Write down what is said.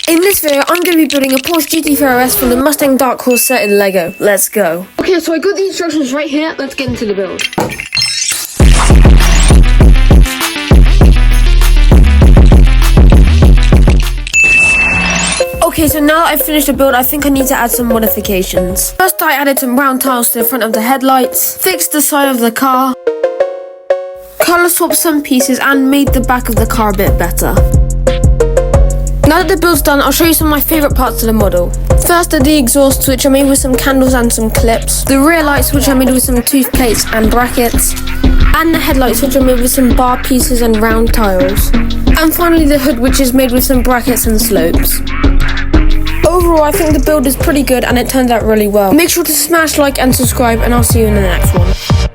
In this video, I'm going to be building a Porsche GT3 RS from the Mustang Dark Horse set in LEGO. Let's go. Okay, so I got the instructions right here. Let's get into the build. Okay, so now that I've finished the build, I think I need to add some modifications. First, I added some brown tiles to the front of the headlights, fixed the side of the car, colour swapped some pieces, and made the back of the car a bit better. Now that the build's done, I'll show you some of my favourite parts of the model. First are the exhausts, which I made with some candles and some clips, the rear lights, which I made with some tooth plates and brackets, and the headlights, which I made with some bar pieces and round tiles. And finally the hood, which is made with some brackets and slopes. Overall, I think the build is pretty good and it turns out really well. Make sure to smash like and subscribe, and I'll see you in the next one.